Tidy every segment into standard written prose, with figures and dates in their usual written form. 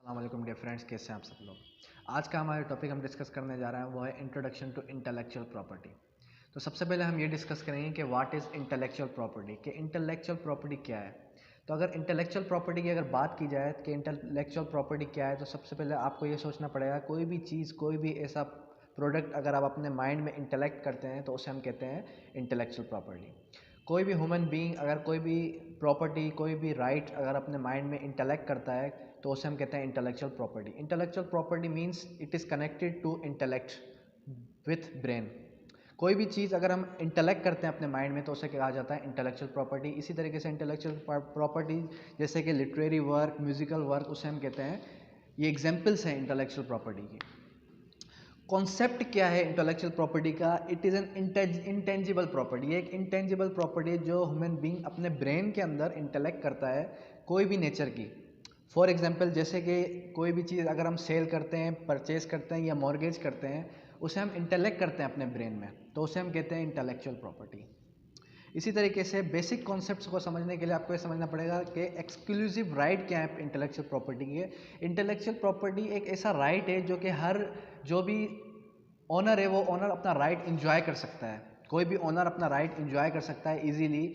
अस्सलाम dear friends, कैसे हैं आप सब लोग। आज का हमारा टॉपिक हम डिस्कस करने जा रहे हैं वो है इंट्रोडक्शन टू इंटेलेक्चुअल प्रॉपर्टी। तो सबसे पहले हम ये डिस्कस करेंगे कि व्हाट इज़ इंटेलेक्चुअल प्रॉपर्टी, कि इंटेलेक्चुअल प्रॉपर्टी क्या है। तो अगर इंटेलेक्चुअल प्रॉपर्टी की अगर बात की जाए कि इंटेलेक्चुअल प्रॉपर्टी क्या है, तो सबसे पहले आपको ये सोचना पड़ेगा कोई भी चीज़, कोई भी ऐसा प्रोडक्ट अगर आप अपने माइंड में इंटेलेक्ट करते हैं तो उसे हम कहते हैं इंटेलेक्चुअल प्रॉपर्टी। कोई भी ह्यूमन बीइंग अगर कोई भी प्रॉपर्टी, कोई भी राइट अगर अपने माइंड में इंटेलेक्ट करता है तो उसे हम कहते हैं intellectual property. Intellectual property means it is connected to intellect with brain. कोई भी चीज़ अगर हम इंटेलेक्ट करते हैं अपने माइंड में तो उसे कहा जाता है इंटेलेक्चुअल प्रॉपर्टी। इसी तरीके से इंटेलेक्चुअल प्रॉपर्टी जैसे कि लिटरेरी वर्क, म्यूजिकल वर्क, उसे हम कहते हैं, ये एग्जाम्पल्स हैं इंटेलेक्चुअल प्रॉपर्टी की। कॉन्सेप्ट क्या है इंटेलेक्चुअल प्रॉपर्टी का? It is an intangible property. ये एक इंटेंजिबल प्रॉपर्टी जो ह्यूमन बीइंग अपने ब्रेन के अंदर इंटेलेक्ट करता है कोई भी नेचर की। फॉर एग्जांपल जैसे कि कोई भी चीज़ अगर हम सेल करते हैं, परचेज करते हैं या मॉर्गेज करते हैं, उसे हम इंटेलेक्ट करते हैं अपने ब्रेन में, तो उसे हम कहते हैं इंटेलेक्चुअल प्रॉपर्टी। इसी तरीके से बेसिक कॉन्सेप्ट्स को समझने के लिए आपको ये समझना पड़ेगा कि एक्सक्लूसिव राइट क्या है इंटेलेक्चुअल प्रॉपर्टी की है। इंटेलेक्चुअल प्रॉपर्टी एक ऐसा राइट है जो कि हर जो भी ओनर है वो ओनर अपना राइट इंजॉय कर सकता है। कोई भी ओनर अपना राइट इंजॉय कर सकता है इजीली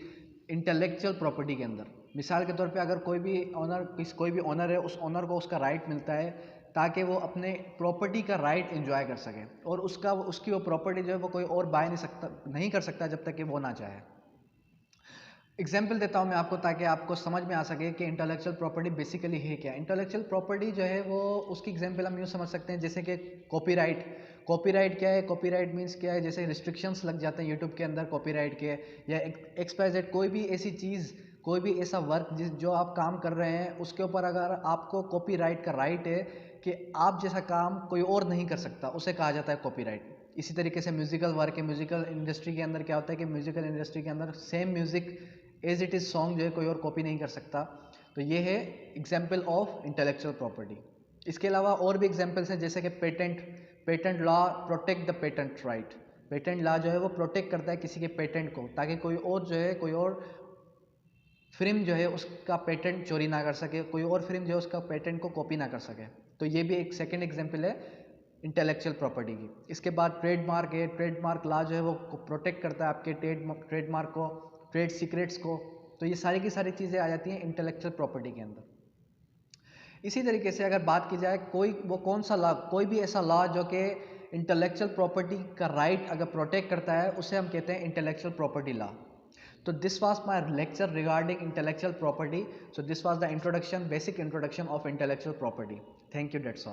इंटेलेक्चुअल प्रॉपर्टी के अंदर। मिसाल के तौर पे अगर कोई भी ओनर है, उस ओनर को उसका राइट मिलता है ताकि वो अपने प्रॉपर्टी का राइट एंजॉय कर सके, और उसकी वो प्रॉपर्टी जो है वो कोई और बाय नहीं कर सकता जब तक कि वो ना चाहे। एग्जाम्पल देता हूँ मैं आपको ताकि आपको समझ में आ सके कि इंटेलेक्चुअल प्रॉपर्टी बेसिकली है क्या। इंटेलेक्चुअल प्रॉपर्टी जो है वो उसकी एग्जाम्पल हम यूँ समझ सकते हैं जैसे कि कॉपीराइट। कॉपीराइट क्या है? कॉपीराइट मीन्स क्या है? जैसे रिस्ट्रिक्शंस लग जाते हैं यूट्यूब के अंदर कॉपीराइट के, या एक्सपाइजेड कोई भी ऐसी चीज़, कोई भी ऐसा वर्क जो आप काम कर रहे हैं उसके ऊपर अगर आपको कॉपीराइट का राइट है कि आप जैसा काम कोई और नहीं कर सकता, उसे कहा जाता है कॉपीराइट। इसी तरीके से म्यूजिकल वर्क है। म्यूजिकल इंडस्ट्री के अंदर क्या होता है कि म्यूजिकल इंडस्ट्री के अंदर same music as it is song जो है कोई और कॉपी नहीं कर सकता। तो ये है एग्जाम्पल ऑफ इंटेलेक्चुअल प्रॉपर्टी। इसके अलावा और भी एग्जाम्पल्स हैं जैसे कि patent. Patent law protect the patent right. Patent law जो है वो प्रोटेक्ट करता है किसी के पेटेंट को ताकि कोई और फिल्म जो है उसका पेटेंट चोरी ना कर सके, कोई और फिल्म जो है उसका पेटेंट को कॉपी ना कर सके। तो ये भी एक सेकेंड एग्जाम्पल है इंटेलेक्चुअल प्रॉपर्टी की। इसके बाद ट्रेडमार्क है। ट्रेडमार्क लॉ जो है वो प्रोटेक्ट करता है आपके ट्रेडमार्क को, ट्रेड सीक्रेट्स को। तो ये सारी की सारी चीज़ें आ जाती हैं इंटेलेक्चुअल प्रॉपर्टी के अंदर। इसी तरीके से अगर बात की जाए कौन सा लॉ, कोई भी ऐसा लॉ जो कि इंटेलेक्चुअल प्रॉपर्टी का राइट अगर प्रोटेक्ट करता है उसे हम कहते हैं intellectual property law. So this was my lecture regarding intellectual property. So this was the introduction, basic introduction of intellectual property. Thank you, that's all.